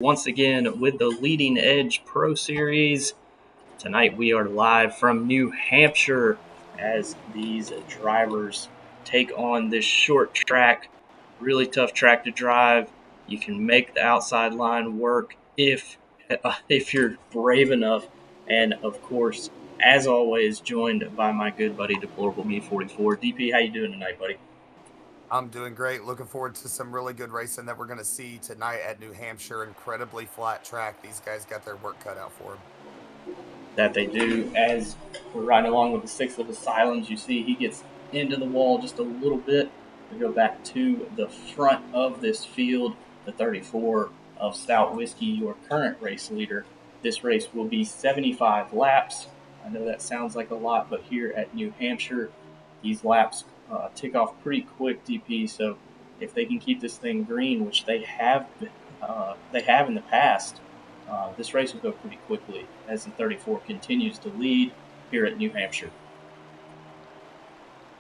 once again with the Leading Edge Pro Series. Tonight we are live from New Hampshire as these drivers take on this short track, really tough track to drive. You can make the outside line work if you're brave enough, and of course, as always, joined by my good buddy Deplorable Me 44. DP, how you doing tonight, buddy? I'm doing great. Looking forward to some really good racing that we're going to see tonight at New Hampshire. Incredibly flat track. These guys got their work cut out for them. That they do. As we're riding along with the Sixth of Asylums, you see he gets into the wall just a little bit. We go back to the front of this field, the 34 of Stout Whiskey, your current race leader. This race will be 75 laps. I know that sounds like a lot, but here at New Hampshire, these laps tick off pretty quick, DP. So if they can keep this thing green, which they have in the past, this race will go pretty quickly as the 34 continues to lead here at New Hampshire.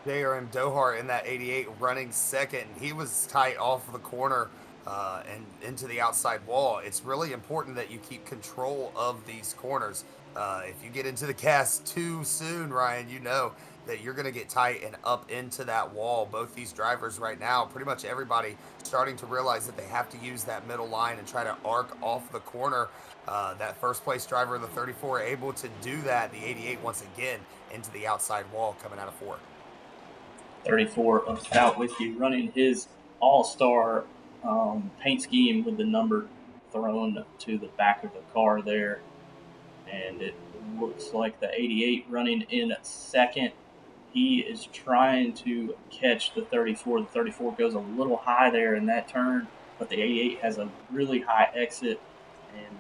JRM Dohar in that 88 running second. He was tight off the corner and into the outside wall. It's really important that you keep control of these corners. If you get into the cast too soon, Ryan, you know that you're going to get tight and up into that wall. Both these drivers right now, pretty much everybody starting to realize that they have to use that middle line and try to arc off the corner. That first place driver in the 34 able to do that. The 88 once again into the outside wall coming out of four. 34 of Stout Whiskey running his all-star paint scheme with the number thrown to the back of the car there. And it looks like the 88 running in second. He is trying to catch the 34. The 34 goes a little high there in that turn, but the 88 has a really high exit and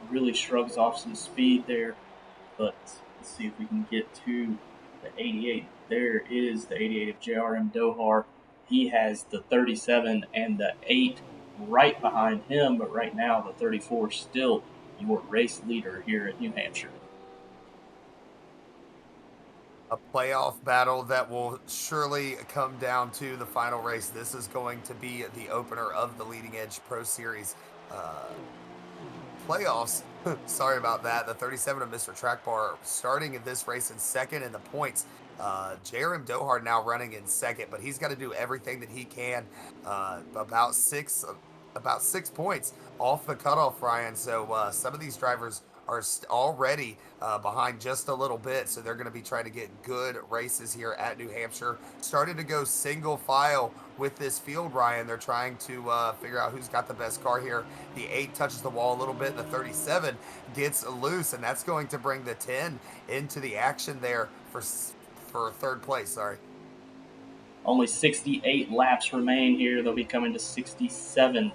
really shrugs off some speed there. But let's see if we can get to the 88. There is the 88 of JRM Dohar. He has the 37 and the 8 right behind him, but right now the 34 still your race leader here at New Hampshire. A playoff battle that will surely come down to the final race. This is going to be the opener of the Leading Edge Pro Series playoffs. Sorry about that. The 37 of Mr. Track Bar starting in this race in second in the points. Jerem Dohar now running in second, but he's got to do everything that he can. About 6 points off the cutoff, Ryan. So some of these drivers are already behind just a little bit, so they're going to be trying to get good races here at New Hampshire. Starting to go single file with this field, Ryan. They're trying to figure out who's got the best car here. The 8 touches the wall a little bit, and the 37 gets loose, and that's going to bring the 10 into the action there for third place. Sorry. Only 68 laps remain here. They'll be coming to 67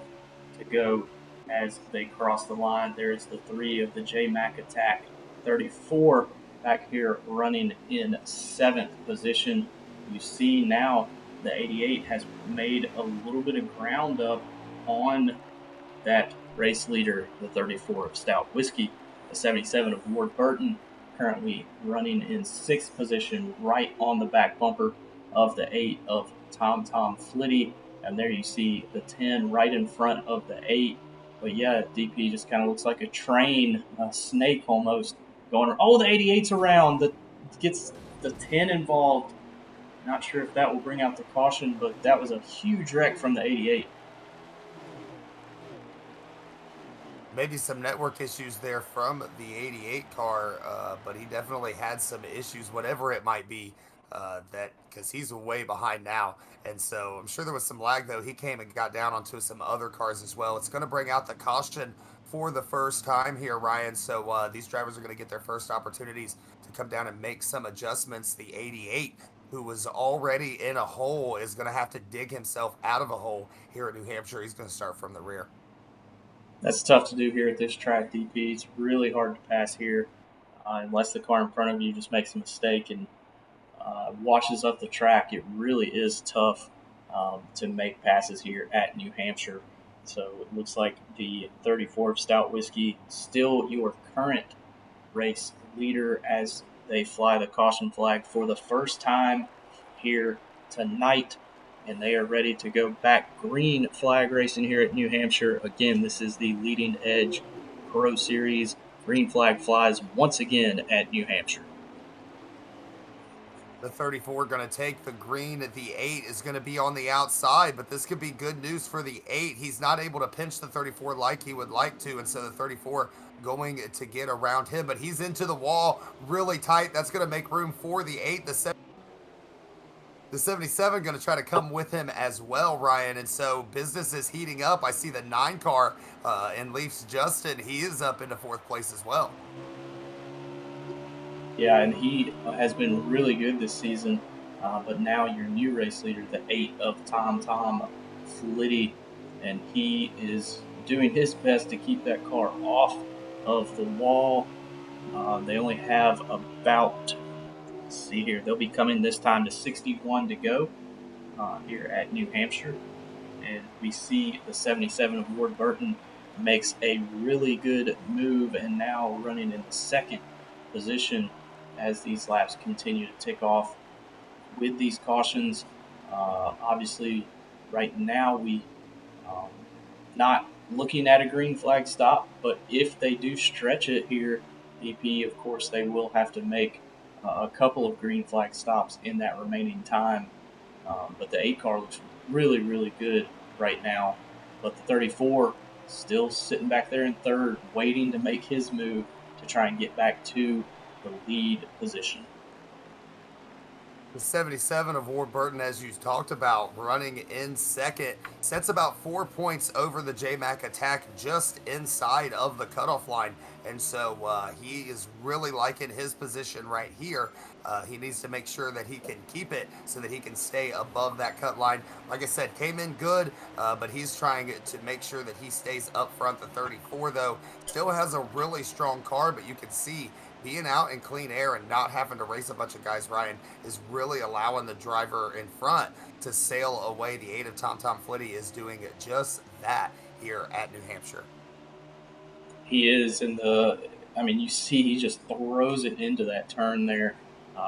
to go as they cross the line. There's the 3 of the J Mac attack. 34 back here running in 7th position. You see now the 88 has made a little bit of ground up on that race leader, the 34 of Stout Whiskey. The 77 of Ward Burton currently running in 6th position, right on the back bumper of the 8 of Tom Flitty. And there you see the 10 right in front of the 8. But yeah, DP just kind of looks like a train, a snake almost, going, oh, the 88's around, that gets the 10 involved. Not sure if that will bring out the caution, but that was a huge wreck from the 88. Maybe some network issues there from the 88 car, but he definitely had some issues, whatever it might be, that because he's way behind now. And so I'm sure there was some lag, though. He came and got down onto some other cars as well. It's going to bring out the caution for the first time here, Ryan. So these drivers are going to get their first opportunities to come down and make some adjustments. The 88, who was already in a hole, is going to have to dig himself out of a hole here at New Hampshire. He's going to start from the rear. That's tough to do here at this track, DP. It's really hard to pass here unless the car in front of you just makes a mistake and washes up the track. It really is tough to make passes here at New Hampshire. So it looks like the 34 of Stout Whiskey still your current race leader as they fly the caution flag for the first time here tonight. and they are ready to go back green flag racing here at New Hampshire. Again, this is the Leading Edge Pro Series. Green flag flies once again at New Hampshire. The 34 going to take the green. The 8 is going to be on the outside, but this could be good news for the 8. He's not able to pinch the 34 like he would like to, and so the 34 going to get around him, but he's into the wall really tight. That's going to make room for the 8. The 77 going to try to come with him as well, Ryan. And so business is heating up. I see the 9 car in Leafs Justin. He is up into 4th place as well. Yeah, and he has been really good this season. But now your new race leader, the 8 of Tom Flitty, and he is doing his best to keep that car off of the wall. They only have about, let's see here, they'll be coming this time to 61 to go here at New Hampshire. And we see the 77 of Ward Burton makes a really good move and now running in the second position as these laps continue to tick off with these cautions. Obviously, right now we um, not looking at a green flag stop, but if they do stretch it here, DP, of course, they will have to make a couple of green flag stops in that remaining time. But the 8 car looks really, really good right now. But the 34 still sitting back there in third, waiting to make his move to try and get back to the lead position. The 77 of Ward Burton, as you talked about, running in second, sets about 4 points over the J-Mac attack just inside of the cutoff line. And so he is really liking his position right here. He needs to make sure that he can keep it so that he can stay above that cut line. Like I said, came in good, but he's trying to make sure that he stays up front. The 34, though, still has a really strong car, but you can see being out in clean air and not having to race a bunch of guys, Ryan, is really allowing the driver in front to sail away. The 8 of Tom Flitty is doing just that here at New Hampshire. He is in the, I mean, you see he just throws it into that turn there.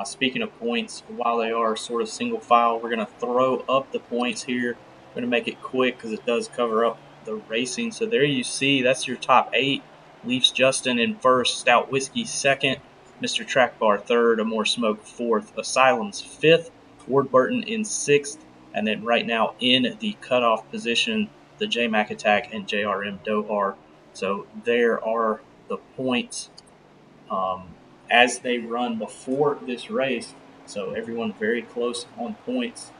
Speaking of points, while they are sort of single file, we're going to throw up the points here. We're going to make it quick because it does cover up the racing. So there you see, that's your top 8. Leafs Justin in first, Stout Whiskey second, Mr. Track Bar third, A More Smoke fourth, Asylum's fifth, Ward Burton in sixth, and then right now in the cutoff position, the J Mac Attack and JRM Dohar. So there are the points um, as they run before this race. So everyone very close on points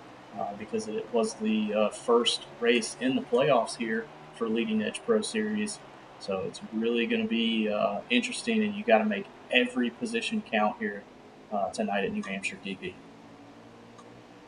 because it was the first race in the playoffs here for Leading Edge Pro Series. So it's really going to be interesting, and you got to make every position count here tonight at New Hampshire, DP.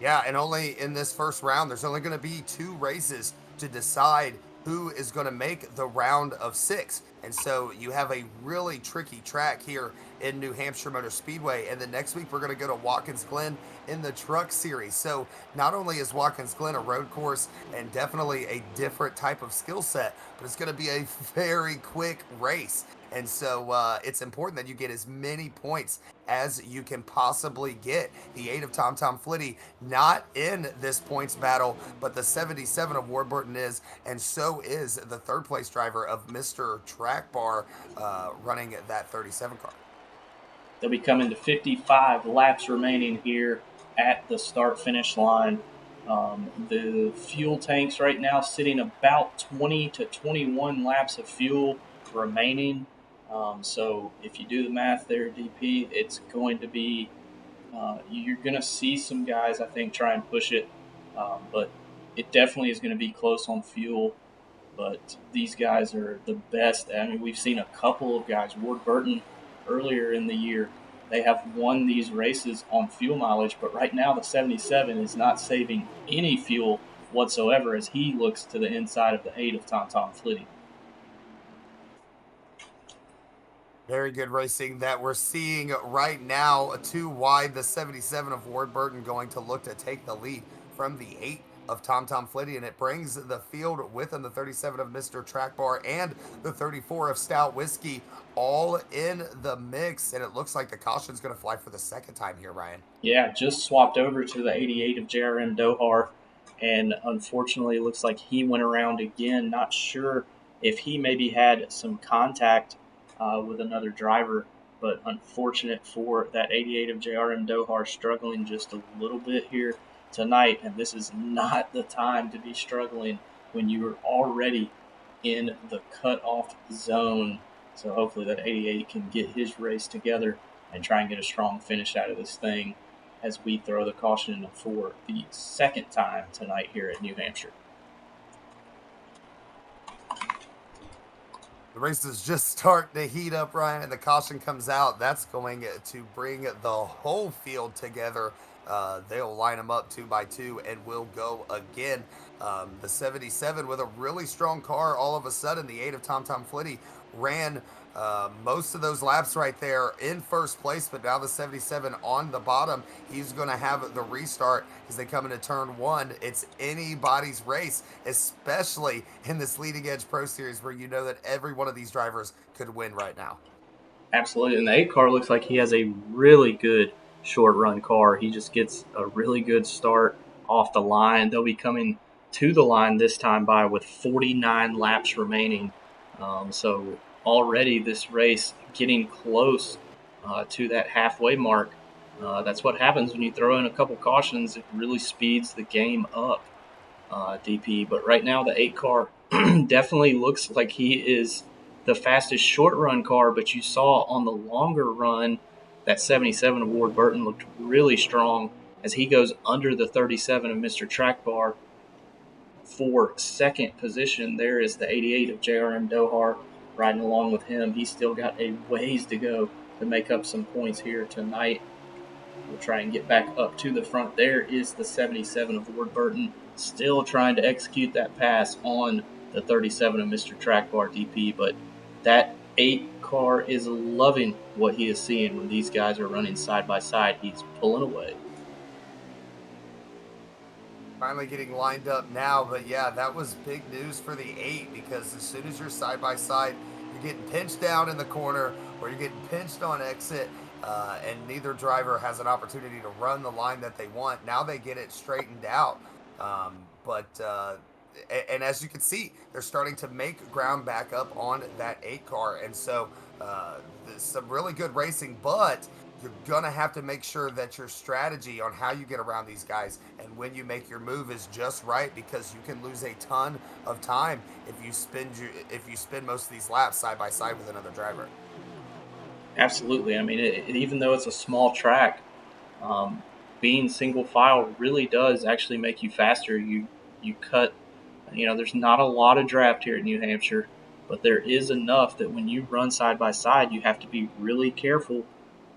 Yeah, and only in this first round, there's only going to be 2 races to decide who is going to make the round of 6. And so you have a really tricky track here in New Hampshire Motor Speedway. And then next week, we're going to go to Watkins Glen in the Truck Series. So not only is Watkins Glen a road course and definitely a different type of skill set, but it's going to be a very quick race. And so it's important that you get as many points as you can possibly get. The 8 of Tom Flitty not in this points battle, but the 77 of Ward Burton is, and so is the 3rd place driver of Mr. Track Bar running that 37 car. They'll be coming to 55 laps remaining here at the start finish line. The fuel tanks right now sitting about 20 to 21 laps of fuel remaining. So if you do the math there, DP, it's going to be you're going to see some guys, I think, try and push it, but it definitely is going to be close on fuel. But these guys are the best. I mean, we've seen a couple of guys, Ward Burton, earlier in the year. They have won these races on fuel mileage, but right now the 77 is not saving any fuel whatsoever as he looks to the inside of the 8 of Tom Flitty. Very good racing that we're seeing right now. 2 wide, the 77 of Ward Burton going to look to take the lead from the 8 of Tom Flitty, and it brings the field with him, the 37 of Mr. Track Bar and the 34 of Stout Whiskey, all in the mix. And it looks like the caution's going to fly for the second time here, Ryan. Yeah, just swapped over to the 88 of JRM Dohar. And unfortunately, it looks like he went around again. Not sure if he maybe had some contact with another driver, but unfortunate for that 88 of JRM Dohar, struggling just a little bit here tonight. And this is not the time to be struggling when you are already in the cutoff zone. So hopefully that 88 can get his race together and try and get a strong finish out of this thing as we throw the caution for the second time tonight here at New Hampshire. The race is just starting to heat up, Ryan, and the caution comes out. That's going to bring the whole field together. They'll line them up two by two and we'll go again. The 77 with a really strong car. All of a sudden, the 8 of Tom Tom Flitty ran most of those laps right there in first place, but now the 77 on the bottom. He's going to have the restart as they come into turn one. It's anybody's race, especially in this leading edge pro series where you know that every one of these drivers could win right now. Absolutely. And the 8 car looks like he has a really good short run car. He just gets a really good start off the line. They'll be coming to the line this time by with 49 laps remaining. So already this race getting close to that halfway mark. That's what happens when you throw in a couple cautions. It really speeds the game up, DP. But right now the 8 car definitely looks like he is the fastest short run car, but you saw on the longer run that 77 of Ward Burton looked really strong as he goes under the 37 of Mr. Track Bar for second position. There is the 88 of JRM Dohar riding along with him. He's still got a ways to go to make up some points here tonight. We'll try and get back up to the front. There is the 77 of Ward Burton, still trying to execute that pass on the 37 of Mr. Track Bar, DP, but that 8 car is loving what he is seeing when these guys are running side by side. He's pulling away. Finally getting lined up now, but yeah, that was big news for the 8 because as soon as you're side by side, you're getting pinched down in the corner or you're getting pinched on exit, and neither driver has an opportunity to run the line that they want. Now they get it straightened out. And as you can see, they're starting to make ground back up on that 8 car. And so some really good racing, but you're going to have to make sure that your strategy on how you get around these guys and when you make your move is just right, because you can lose a ton of time if you spend most of these laps side by side with another driver. Absolutely. I mean, even though it's a small track, being single file really does actually make you faster. You cut, there's not a lot of draft here at New Hampshire, but there is enough that when you run side by side, you have to be really careful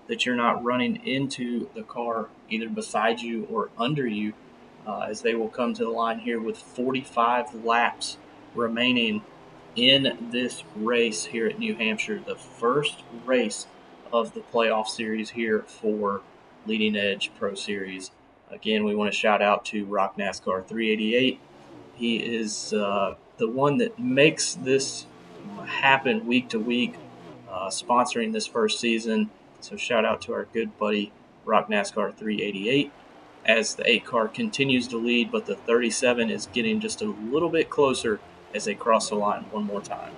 that you're not running into the car either beside you or under you, as they will come to the line here with 45 laps remaining in this race here at New Hampshire, the first race of the playoff series here for Leading Edge Pro Series. Again, we want to shout out to Rock NASCAR 388. He is the one that makes this happen week to week, sponsoring this first season. So shout out to our good buddy Rock NASCAR 388 as the 8 car continues to lead, but the 37 is getting just a little bit closer as they cross the line one more time.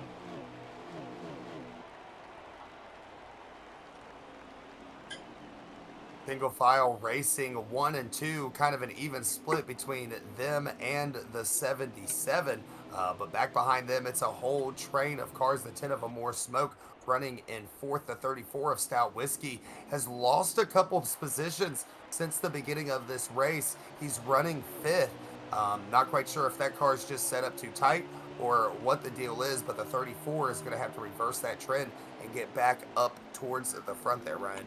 Single file racing 1 and 2, kind of an even split between them and the 77. But back behind them, it's a whole train of cars, the 10 of a more smoke running in fourth. The 34 of Stout Whiskey has lost a couple of positions since the beginning of this race. He's running fifth. Not quite sure if that car is just set up too tight or what the deal is, but the 34 is going to have to reverse that trend and get back up towards the front there, Ryan.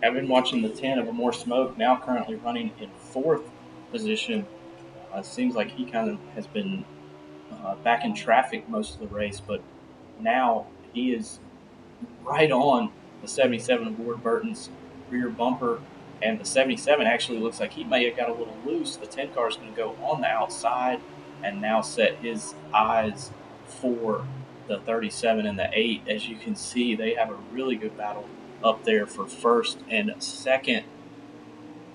I've been watching the 10 of a more smoke, now currently running in fourth position. It seems like he kind of has been back in traffic most of the race, but now he is right on the 77 of Ward Burton's rear bumper, and the 77 actually looks like he may have got a little loose. The 10 car is going to go on the outside and now set his eyes for the 37 and the 8. As you can see, they have a really good battle up there for first and second.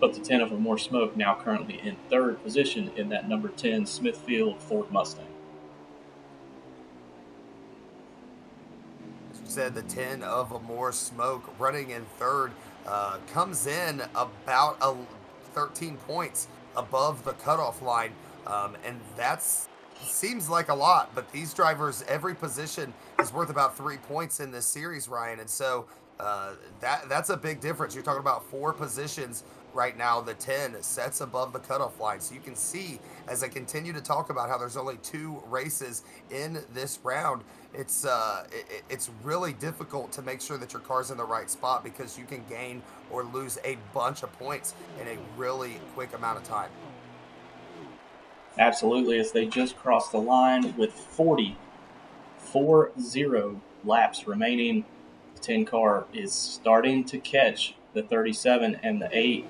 but the 10 of More Smoke now currently in third position in that number 10 Smithfield Ford Mustang. As you said, the 10 of a More Smoke running in third comes in about 13 points above the cutoff line. And that's seems like a lot, but these drivers, every position is worth about 3 points in this series, Ryan. And so that's a big difference. You're talking about four positions right now. The 10 sets above the cutoff line. So you can see as I continue to talk about how there's only two races in this round, it's really difficult to make sure that your car's in the right spot because you can gain or lose a bunch of points in a really quick amount of time. Absolutely, as they just crossed the line with 40 laps remaining. The 10 car is starting to catch the 37 and the 8.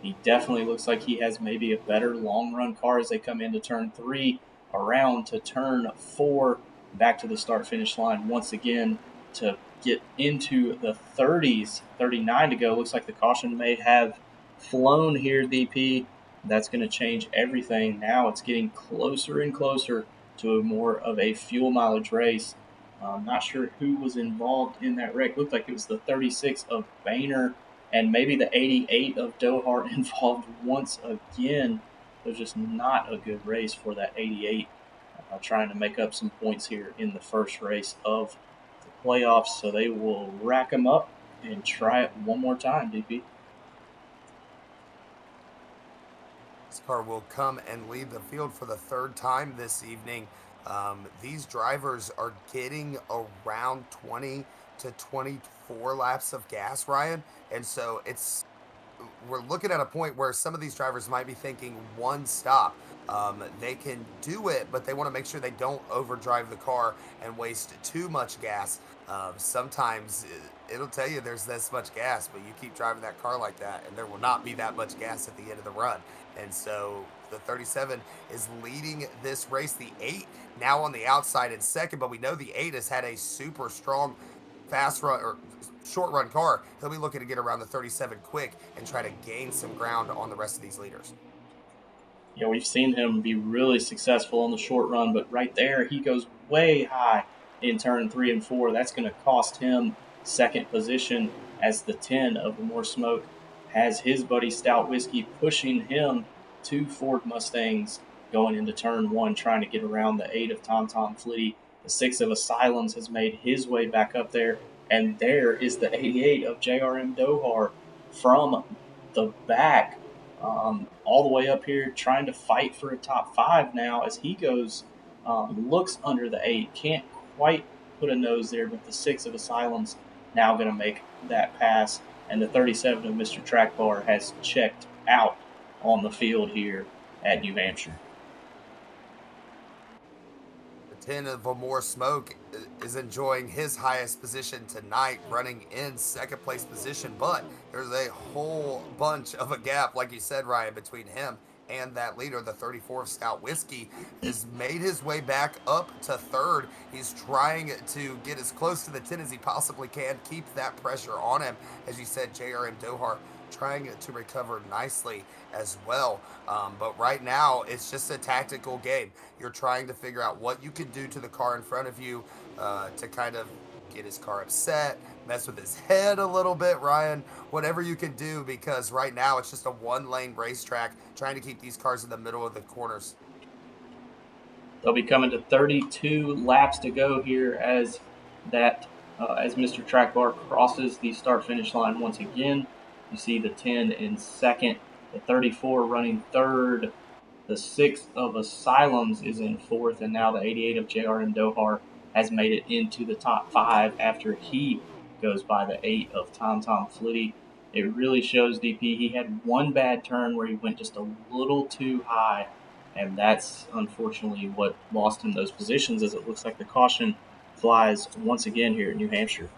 He definitely looks like he has maybe a better long run car as they come into turn 3, around to turn 4, back to the start finish line once again to get into the 30s. 39 to go. Looks like the caution may have flown here, DP. That's going to change everything. Now it's getting closer and closer to more of a fuel mileage race. I'm not sure who was involved in that wreck. Looked like it was the 36 of Boehner and maybe the 88 of Dohart involved once again. It was just not a good race for that 88, trying to make up some points here in the first race of the playoffs. So they will rack them up and try it one more time, DP. This car will come and lead the field for the third time this evening. These drivers are getting around 20 to 24 laps of gas, Ryan. And so we're looking at a point where some of these drivers might be thinking one stop. They can do it, but they want to make sure they don't overdrive the car and waste too much gas. Sometimes it'll tell you there's this much gas, but you keep driving that car like that, and there will not be that much gas at the end of the run. And so the 37 is leading this race. The 8 now on the outside in second, but we know the 8 has had a super strong fast run or short run car. He'll be looking to get around the 37 quick and try to gain some ground on the rest of these leaders. Yeah, we've seen him be really successful on the short run, but right there he goes way high in turn 3 and 4. That's going to cost him second position as the 10 of More Smoke has his buddy Stout Whiskey pushing him to Ford Mustangs going into turn 1, trying to get around the 8 of Tom Flitty. The 6 of Asylums has made his way back up there, and there is the 88 of JRM Dohar from the back, all the way up here, trying to fight for a top 5 now as he goes, looks under the 8, can't quite put a nose there, but the 6 of Asylums now going to make that pass, and the 37 of Mr. Track Bar has checked out on the field here at New Hampshire. The 10 of More Smoke is enjoying his highest position tonight, running in second place position, but there's a whole bunch of a gap, like you said, Ryan, between him and that leader. The 34 of Stout Whiskey has made his way back up to third. He's trying to get as close to the 10 as he possibly can, keep that pressure on him. As you said, JRM Dohar trying to recover nicely as well. But right now, it's just a tactical game. You're trying to figure out what you can do to the car in front of you to kind of get his car upset, mess with his head a little bit, Ryan. Whatever you can do, because right now it's just a one-lane racetrack trying to keep these cars in the middle of the corners. They'll be coming to 32 laps to go here as Mr. Track Bar crosses the start finish line once again. You see the 10 in second, the 34 running third, the 6 of Asylums is in fourth, and now the 88 of JRM Dohar has made it into the top 5 after he goes by the 8 of Tom Flitty. It really shows DP he had one bad turn where he went just a little too high, and that's unfortunately what lost him those positions, as it looks like the caution flies once again here at New Hampshire.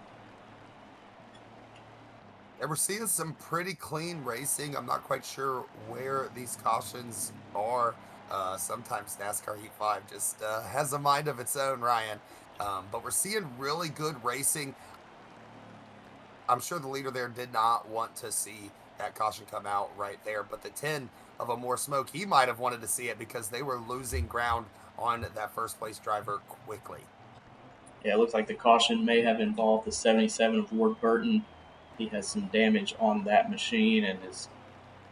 And we're seeing some pretty clean racing. I'm not quite sure where these cautions are. Sometimes NASCAR Heat 5 just has a mind of its own, Ryan. But we're seeing really good racing. I'm sure the leader there did not want to see that caution come out right there. But the 10 of a more smoke, he might have wanted to see it because they were losing ground on that first place driver quickly. Yeah, it looks like the caution may have involved the 77 of Ward Burton. He has some damage on that machine and is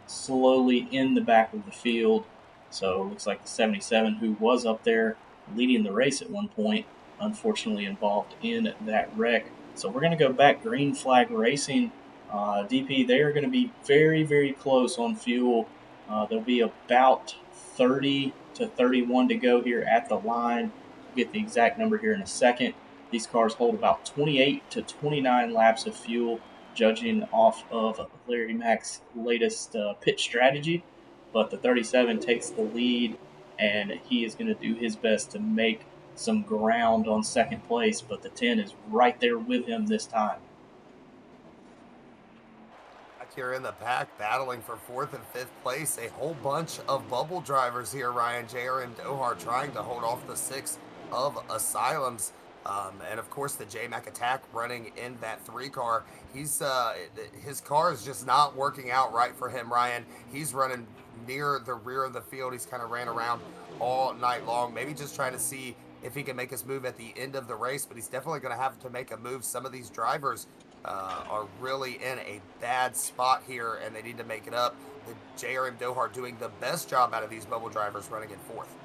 slowly in the back of the field. So it looks like the 77, who was up there leading the race at one point, unfortunately involved in that wreck. So we're going to go back green flag racing. DP, they are going to be very, very close on fuel. There'll be about 30 to 31 to go here at the line. We'll get the exact number here in a second. These cars hold about 28 to 29 laps of fuel, judging off of Larry Mack's latest pit strategy. But the 37 takes the lead, and he is going to do his best to make some ground on second place. But the 10 is right there with him this time. Back here in the pack, battling for fourth and fifth place, a whole bunch of bubble drivers here. Ryan JRM Dohar trying to hold off the six of Asylums. And of course, the J Mac attack running in that three car. His car is just not working out right for him, Ryan. He's running near the rear of the field. He's kind of ran around all night long, maybe just trying to see if he can make his move at the end of the race, but he's definitely going to have to make a move. Some of these drivers are really in a bad spot here, and they need to make it up. The JRM Dohar doing the best job out of these bubble drivers running in fourth.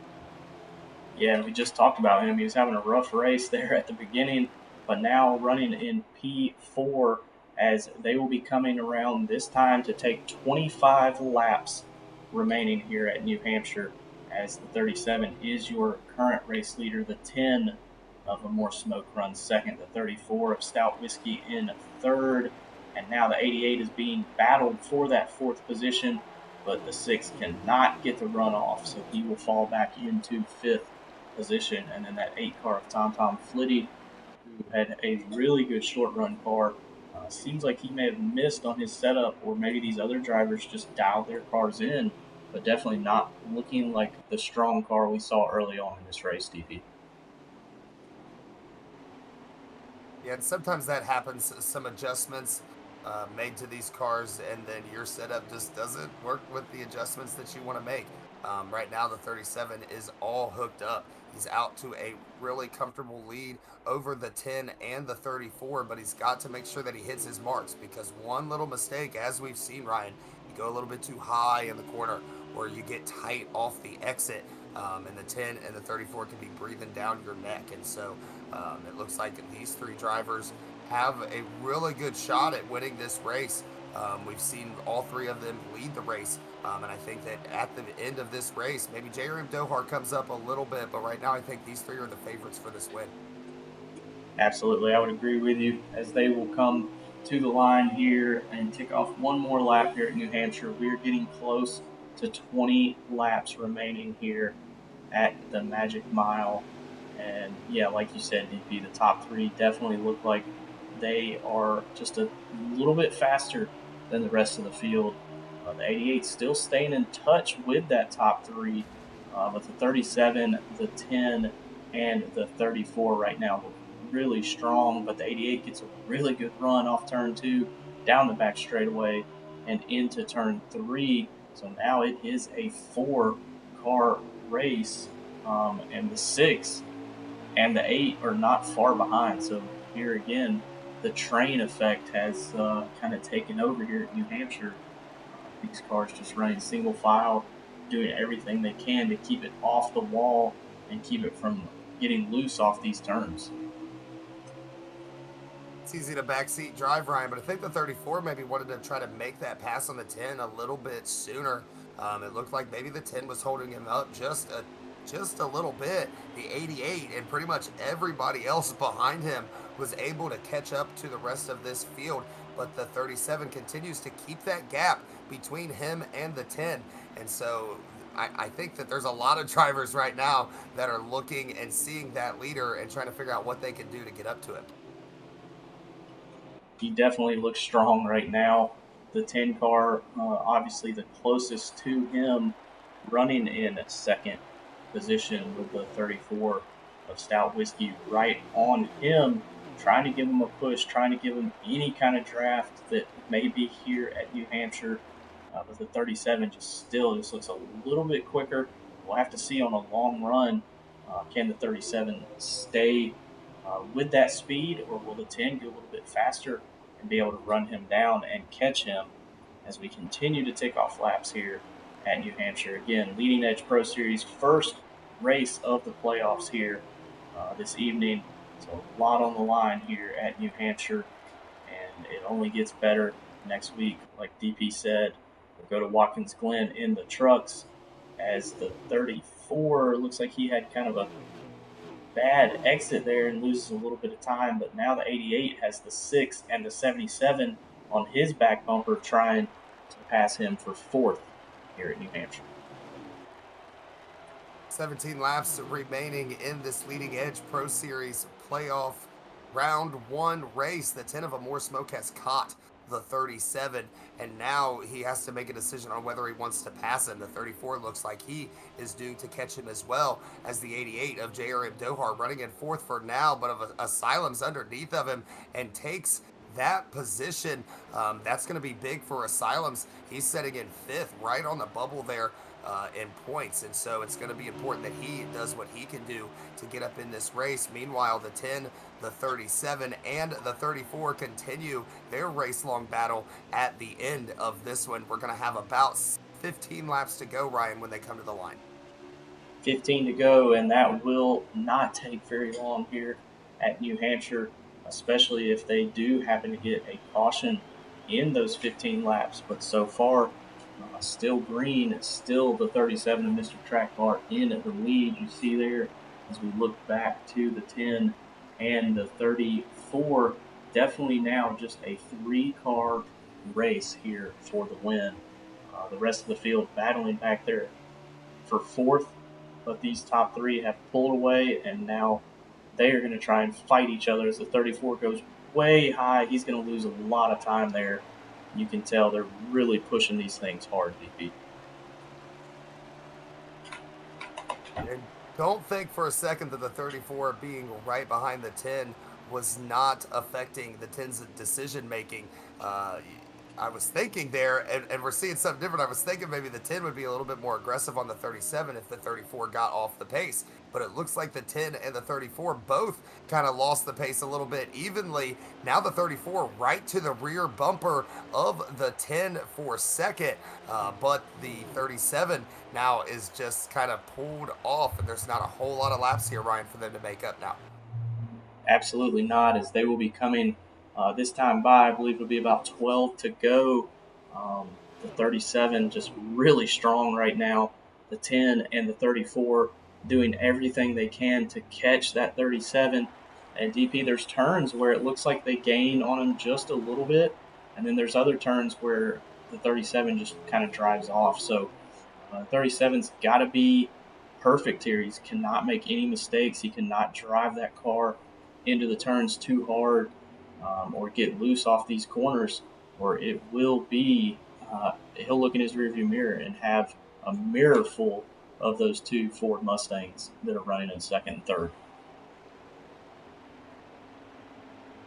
Yeah, we just talked about him. He was having a rough race there at the beginning, but now running in P4 as they will be coming around this time to take 25 laps remaining here at New Hampshire, as the 37 is your current race leader. The 10 of a more smoke runs second, the 34 of Stout Whiskey in third, and now the 88 is being battled for that fourth position, but the 6 cannot get the runoff, so he will fall back into fifth position. And then that 8 car of Tom Tom Flitty, who had a really good short run car, seems like he may have missed on his setup, or maybe these other drivers just dialed their cars in, but definitely not looking like the strong car we saw early on in this race, DP. Yeah, and sometimes that happens. Some adjustments made to these cars, and then your setup just doesn't work with the adjustments that you want to make. Right now, the 37 is all hooked up. He's out to a really comfortable lead over the 10 and the 34, but he's got to make sure that he hits his marks, because one little mistake, as we've seen, Ryan, you go a little bit too high in the corner, or you get tight off the exit, and the 10 and the 34 can be breathing down your neck. And so it looks like these three drivers have a really good shot at winning this race. We've seen all three of them lead the race, and I think that at the end of this race, maybe JRM Dohar comes up a little bit, but right now I think these three are the favorites for this win. Absolutely, I would agree with you, as they will come to the line here and tick off one more lap here at New Hampshire. We are getting close to 20 laps remaining here at the Magic Mile. And yeah, like you said, DP, the top three definitely look like they are just a little bit faster than the rest of the field. The 88 still staying in touch with that top three, but the 37, the 10, and the 34 right now look really strong. But the 88 gets a really good run off turn two, down the back straightaway, and into turn three. So now it is a 4 car race, and the 6 and the 8 are not far behind. So here again, the train effect has kind of taken over here at New Hampshire. These cars just running single file, doing everything they can to keep it off the wall and keep it from getting loose off these turns. It's easy to backseat drive, Ryan, but I think the 34 maybe wanted to try to make that pass on the 10 a little bit sooner. It looked like maybe the 10 was holding him up just a little bit. The 88 and pretty much everybody else behind him was able to catch up to the rest of this field, but the 37 continues to keep that gap between him and the 10. And so I think that there's a lot of drivers right now that are looking and seeing that leader and trying to figure out what they can do to get up to him. He definitely looks strong right now. The 10 car, obviously the closest to him, running in second position with the 34 of Stout Whiskey right on him. trying to give him a push, trying to give him any kind of draft that may be here at New Hampshire. But the 37 just looks a little bit quicker. We'll have to see on a long run, can the 37 stay with that speed, or will the 10 go a little bit faster and be able to run him down and catch him as we continue to take off laps here at New Hampshire. Again, Leading Edge Pro Series first race of the playoffs here this evening. So a lot on the line here at New Hampshire, and it only gets better next week. Like DP said, we'll go to Watkins Glen in the trucks as the 34 looks like he had kind of a bad exit there and loses a little bit of time, but now the 88 has the 6 and the 77 on his back bumper trying to pass him for fourth here at New Hampshire. 17 laps remaining in this Leading Edge Pro Series playoff round one race. The 10 of Amore Smoke has caught the 37, and now he has to make a decision on whether he wants to pass him. The 34 looks like he is due to catch him as well, as the 88 of JRM Dohar running in fourth for now, but of Asylum's underneath of him and takes that position. That's going to be big for Asylum's. He's setting in fifth, right on the bubble there in points, and so it's going to be important that he does what he can do to get up in this race. Meanwhile, the 10, the 37, and the 34 continue their race-long battle at the end of this one. We're going to have about 15 laps to go, Ryan, when they come to the line. 15 to go, and that will not take very long here at New Hampshire, especially if they do happen to get a caution in those 15 laps. But so far, still green, still the 37 of Mr. Track Bar in the lead. You see there as we look back to the 10 and the 34. Definitely now just a 3-car race here for the win. The rest of the field battling back there for fourth, but these top three have pulled away, and now they are going to try and fight each other as the 34 goes way high. He's going to lose a lot of time there. You can tell they're really pushing these things hard, DP. And don't think for a second that the 34 being right behind the 10 was not affecting the 10's decision making. I was thinking there, and we're seeing something different. I was thinking maybe the 10 would be a little bit more aggressive on the 37 if the 34 got off the pace. But it looks like the 10 and the 34 both kind of lost the pace a little bit evenly. Now the 34 right to the rear bumper of the 10 for second. But the 37 now is just kind of pulled off, and there's not a whole lot of laps here, Ryan, for them to make up now. Absolutely not, as they will be coming this time by. I believe it'll be about 12 to go. The 37 just really strong right now. The 10 and the 34 doing everything they can to catch that 37. And DP, there's turns where it looks like they gain on him just a little bit, and then there's other turns where the 37 just kind of drives off. So 37's got to be perfect here. He cannot make any mistakes. He cannot drive that car into the turns too hard or get loose off these corners, or it will be he'll look in his rearview mirror and have a mirror full of those two Ford Mustangs that are running in second and third.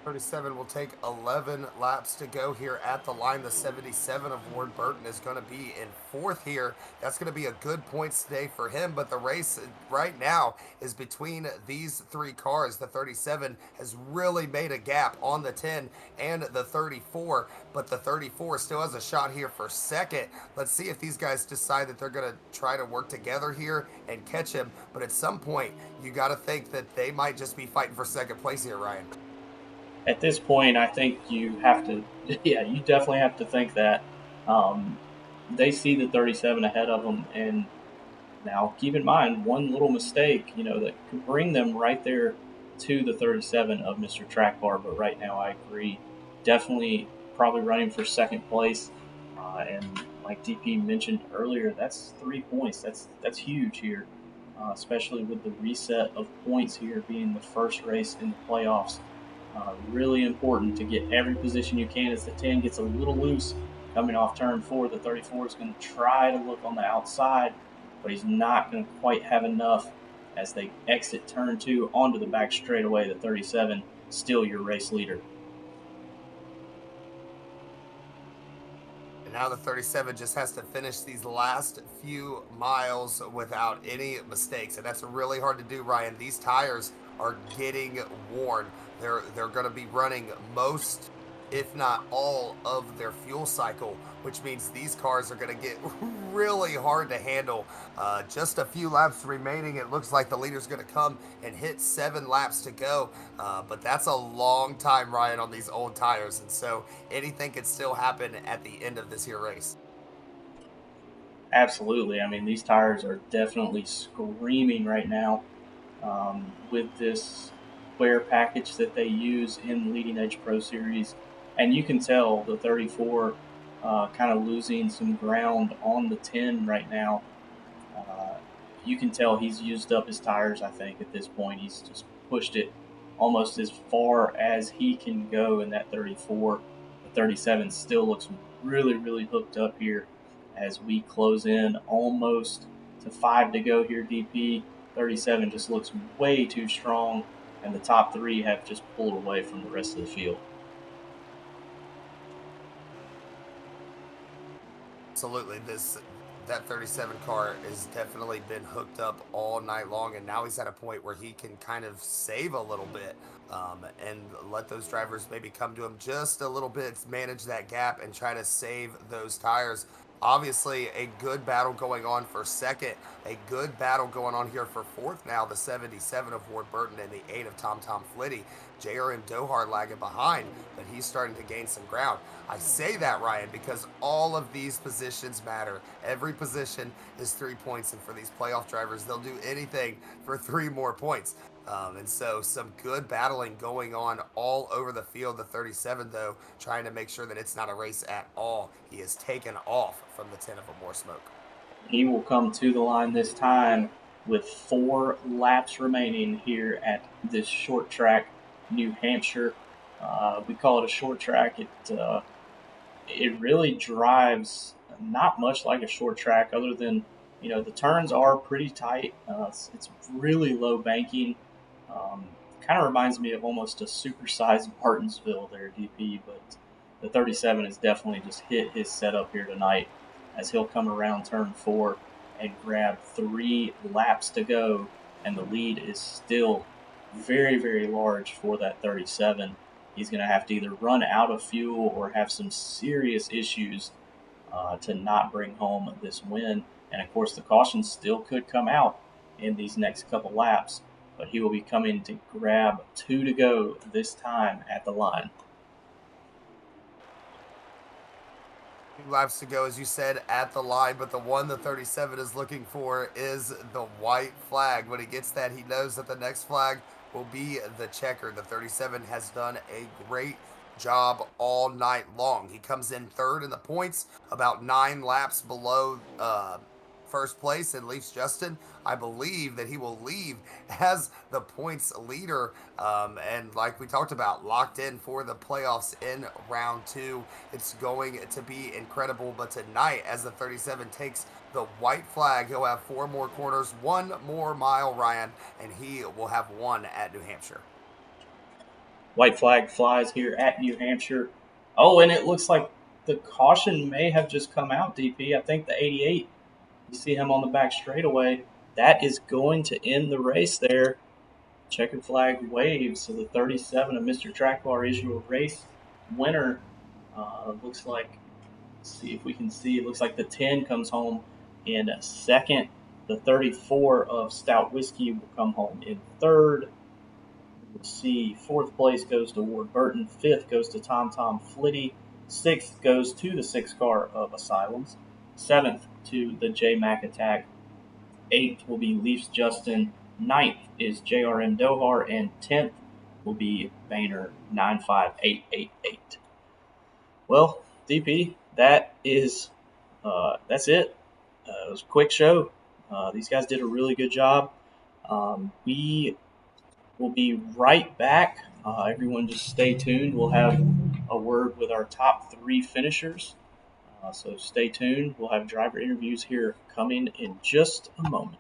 37 will take 11 laps to go here at the line. The 77 of Ward Burton is going to be in fourth here. That's going to be a good points day for him, but the race right now is between these three cars. The 37 has really made a gap on the 10 and the 34, but the 34 still has a shot here for second. Let's see if these guys decide that they're going to try to work together here and catch him, but at some point, you got to think that they might just be fighting for second place here, Ryan. At this point, I think you have to, you definitely have to think that. They see the 37 ahead of them, and now keep in mind, one little mistake, that could bring them right there to the 37 of Mr. Track Bar. But right now, I agree, definitely probably running for second place. And like DP mentioned earlier, that's 3 points. That's huge here, especially with the reset of points here being the first race in the playoffs. Really important to get every position you can as the 10 gets a little loose coming off turn 4. The 34 is going to try to look on the outside, but he's not going to quite have enough as they exit turn two onto the back straightaway. The 37 still your race leader. And now the 37 just has to finish these last few miles without any mistakes. And that's really hard to do, Ryan. These tires are getting worn. They're going to be running most, if not all, of their fuel cycle, which means these cars are going to get really hard to handle. Just a few laps remaining. It looks like the leader's going to come and hit 7 laps to go. But that's a long time, Ryan, on these old tires. And so anything could still happen at the end of this here race. Absolutely. I mean, these tires are definitely screaming right now with this wear package that they use in the Leading Edge Pro Series. And you can tell the 34 kind of losing some ground on the 10 right now. Uh, you can tell he's used up his tires, I think, at this point. He's just pushed it almost as far as he can go in that 34. The 37 still looks really, really hooked up here as we close in almost to 5 to go here, DP. 37 just looks way too strong, and the top three have just pulled away from the rest of the field. Absolutely, this that 37 car has definitely been hooked up all night long, and now he's at a point where he can kind of save a little bit, and let those drivers maybe come to him just a little bit, manage that gap, and try to save those tires. Obviously, a good battle going on for second, a good battle going on here for fourth now. The 77 of Ward Burton and the 8 of Tom Tom Flitty. JRM Dohar lagging behind, but he's starting to gain some ground. I say that, Ryan, because all of these positions matter. Every position is 3 points, and for these playoff drivers, they'll do anything for 3 more points. And so, some good battling going on all over the field. The 37, though, trying to make sure that it's not a race at all. He is taken off from the 10 of a more smoke. He will come to the line this time with 4 laps remaining here at this short track, New Hampshire. We call it a short track. It really drives not much like a short track, other than the turns are pretty tight. It's really low banking. Um, Kind of reminds me of almost a supersized Martinsville there, DP. But the 37 has definitely just hit his setup here tonight, as he'll come around turn four and grab 3 laps to go, and the lead is still very, very large for that 37. He's going to have to either run out of fuel or have some serious issues to not bring home this win. And of course, the caution still could come out in these next couple laps, but he will be coming to grab 2 to go this time at the line. 2 laps to go, as you said, at the line, but the one the 37 is looking for is the white flag. When he gets that, he knows that the next flag will be the checker. The 37 has done a great job all night long. He comes in third in the points, about 9 laps below first place, and leaves Justin. I believe that he will leave as the points leader, and like we talked about, locked in for the playoffs in round two. It's going to be incredible. But tonight, as the 37 takes the white flag, he'll have 4 more corners, 1 more mile, Ryan, and he will have won at New Hampshire. White flag flies here at New Hampshire. Oh, and it looks like the caution may have just come out, DP. I think the 88, you see him on the back straightaway. That is going to end the race there. Checkered flag waves. So the 37 of Mr. Trackbar is your race winner. Looks like, let's see if we can see. It looks like the 10 comes home in second. The 34 of Stout Whiskey will come home in third. Let's see. Fourth place goes to Ward Burton. Fifth goes to Tom Tom Flitty. Sixth goes to the 6 car of Asylums. Seventh to the J Mac Attack. Eighth will be Leafs Justin. Ninth is JRM Dohar. And 10th will be Boehner 95888. Well, DP, that's it. It was a quick show. These guys did a really good job. We will be right back. Everyone, just stay tuned. We'll have a word with our top 3 finishers. So stay tuned. We'll have driver interviews here coming in just a moment.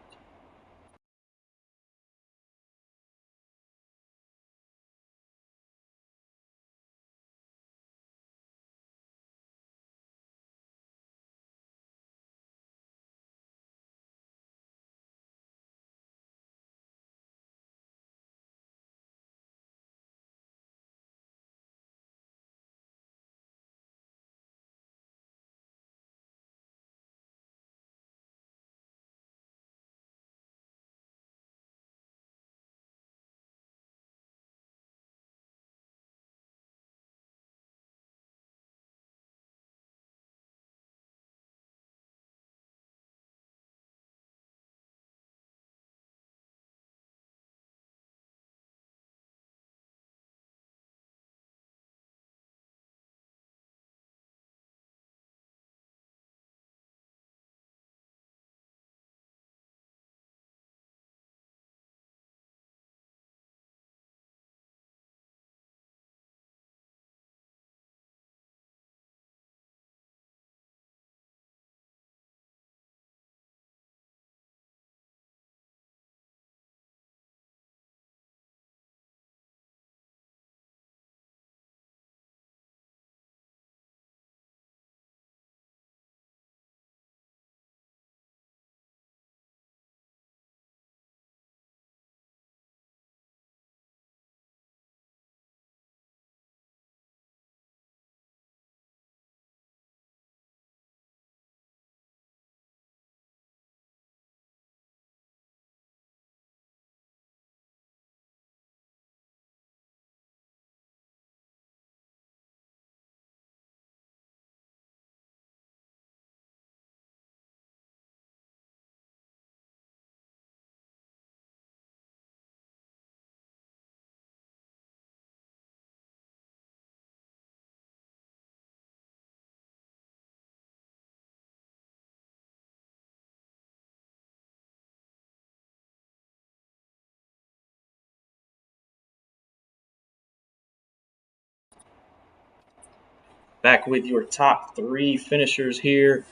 Back with your top three finishers here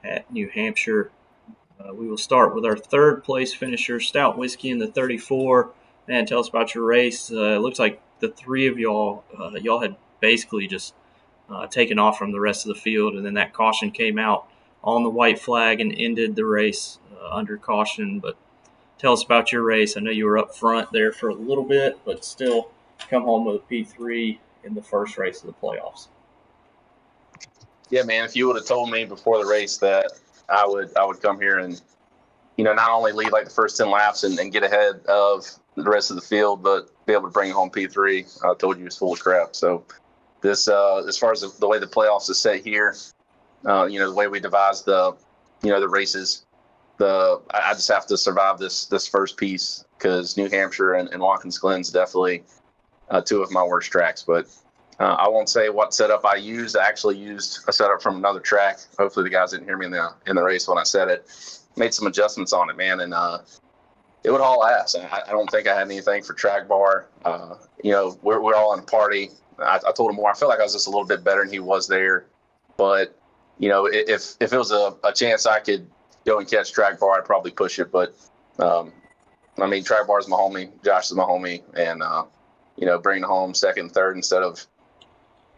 at New Hampshire. We will start with our third place finisher, Stout Whiskey in the 34. Man, tell us about your race. It looks like the three of y'all had basically just taken off from the rest of the field, and then that caution came out on the white flag and ended the race under caution. But tell us about your race. I know you were up front there for a little bit, but still come home with a P3 in the first race of the playoffs. Yeah, man. If you would have told me before the race that I would come here and not only lead like the first 10 laps and get ahead of the rest of the field, but be able to bring home P3, I told you it's full of crap. So this, as far as the way the playoffs is set here, the way we devised the races, I just have to survive this first piece because New Hampshire and Watkins Glen's definitely two of my worst tracks. But I won't say what setup I used. I actually used a setup from another track. Hopefully the guys didn't hear me in the race when I said it. Made some adjustments on it, man, and it would haul ass. I don't think I had anything for track bar. We're all in a party. I told him more. I felt like I was just a little bit better than he was there. But, if it was a chance I could go and catch track bar, I'd probably push it. But, track bar is my homie. Josh is my homie. And, bringing home second, third instead of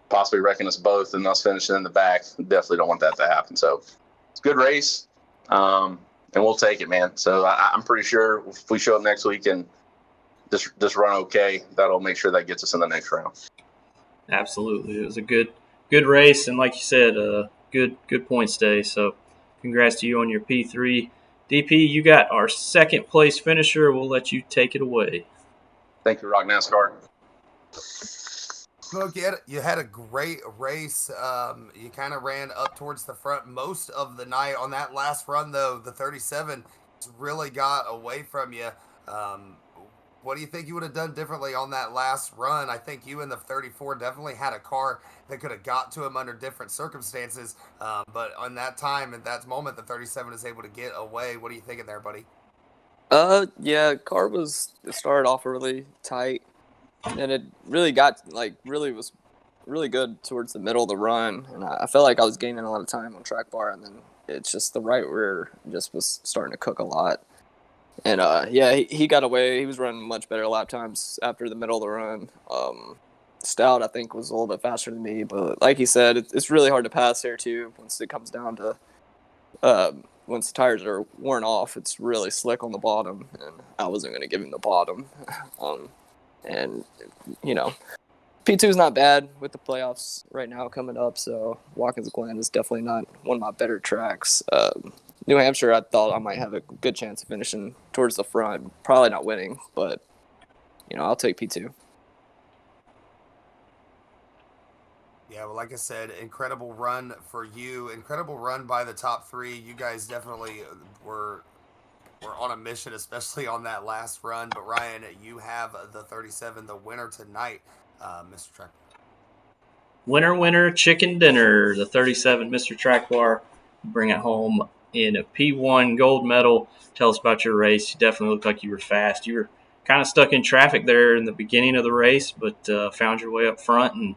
possibly wrecking us both and us finishing in the back, definitely don't want that to happen. So it's a good race. And we'll take it, man. So I'm pretty sure if we show up next week and just run okay, that'll make sure that gets us in the next round. Absolutely, it was a good race, and like you said, good points day. So, congrats to you on your P3. DP, you got our second place finisher. We'll let you take it away. Thank you, Rock NASCAR. Smoke, you had a great race. You kind of ran up towards the front most of the night. On that last run, though, the 37 really got away from you. What do you think you would have done differently on that last run? I think you and the 34 definitely had a car that could have got to him under different circumstances. But on that time, at that moment, the 37 is able to get away. What are you thinking there, buddy? Car started off really tight. And it really was really good towards the middle of the run. And I felt like I was gaining a lot of time on track bar. And then it's just the right rear just was starting to cook a lot. And, he got away. He was running much better lap times after the middle of the run. Stout, I think, was a little bit faster than me. But like he said, it's really hard to pass there, too, once it comes down to once the tires are worn off. It's really slick on the bottom. And I wasn't going to give him the bottom. And, P2 is not bad with the playoffs right now coming up, so Watkins Glen is definitely not one of my better tracks. New Hampshire, I thought I might have a good chance of finishing towards the front. Probably not winning, but, I'll take P2. Yeah, well, like I said, incredible run for you. Incredible run by the top three. You guys definitely were on a mission, especially on that last run. But Ryan, you have the 37, the winner tonight, Mr. Track. Winner, chicken dinner. The 37, Mr. Track Bar, bring it home in a P1 gold medal. Tell us about your race. You definitely looked like you were fast. You were kind of stuck in traffic there in the beginning of the race, but found your way up front, and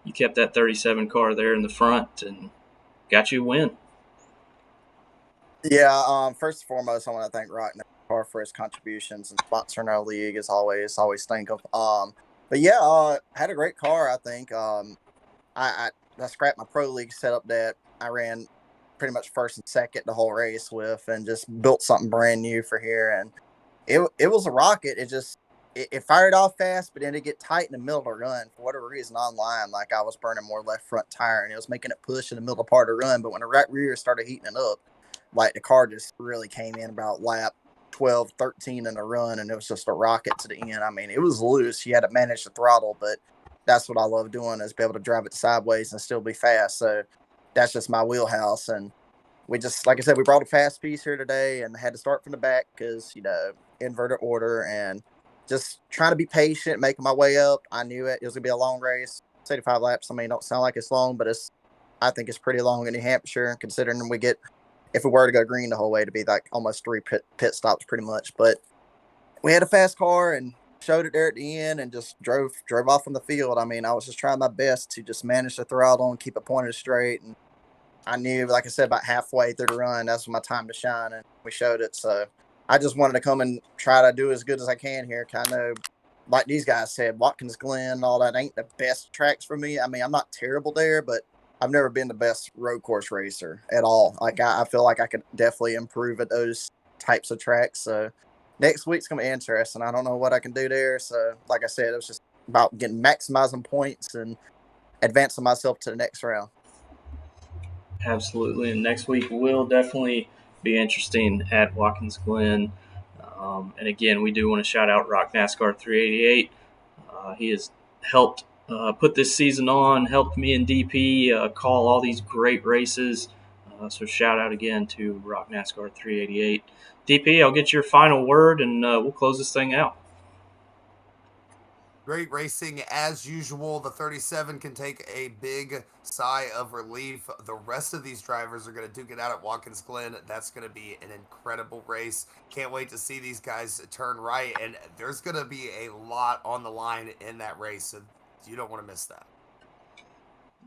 you kept that 37 car there in the front and got you a win. Yeah, first and foremost, I want to thank Rock NASCAR for his contributions and sponsoring our league as always thank him. But yeah, had a great car, I think. I scrapped my pro league setup that I ran pretty much first and second the whole race with, and just built something brand new for here. And it was a rocket. It fired off fast, but then it get tight in the middle of the run. For whatever reason, online, like I was burning more left front tire, and it was making it push in the middle part of the run. But when the right rear started heating it up, like the car just really came in about lap 12, 13 in the run, and it was just a rocket to the end. I mean, it was loose. You had to manage the throttle, but that's what I love doing, is be able to drive it sideways and still be fast. So that's just my wheelhouse. And we just, like I said, we brought a fast piece here today and had to start from the back because, inverted order, and just trying to be patient, making my way up. I knew it was going to be a long race. 75 laps, don't sound like it's long, but I think it's pretty long in New Hampshire, considering if we were to go green the whole way, to be like almost 3 pit stops pretty much. But we had a fast car, and showed it there at the end and just drove off from the field. I mean, I was just trying my best to just manage the throttle and keep it pointed straight. And I knew, like I said, about halfway through the run, that's my time to shine, and we showed it. So I just wanted to come and try to do as good as I can here. Kind of like these guys said, Watkins Glen, all that ain't the best tracks for me. I mean, I'm not terrible there, but I've never been the best road course racer at all. Like I feel like I could definitely improve at those types of tracks. So next week's gonna be interesting. I don't know what I can do there. So like I said, it was just about maximizing points and advancing myself to the next round. Absolutely, and next week will definitely be interesting at Watkins Glen. And again, we do want to shout out Rock NASCAR 388. He has helped put this season on, helped me and DP call all these great races. So shout out again to Rock NASCAR 388. DP, I'll get your final word, and we'll close this thing out. Great racing as usual. The 37 can take a big sigh of relief. The rest of these drivers are going to duke it out at Watkins Glen. That's going to be an incredible race. Can't wait to see these guys turn right. And there's going to be a lot on the line in that race. So you don't want to miss that.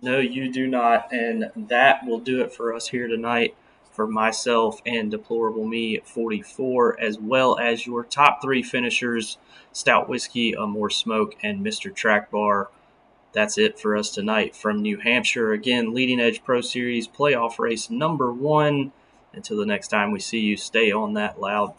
No, you do not. And that will do it for us here tonight. For myself and Deplorable Me at 44, as well as your top three finishers, Stout Whiskey, More Smoke, and Mr. Track Bar. That's it for us tonight from New Hampshire. Again, Leading Edge Pro Series playoff race number 1. Until the next time we see you, stay on that loud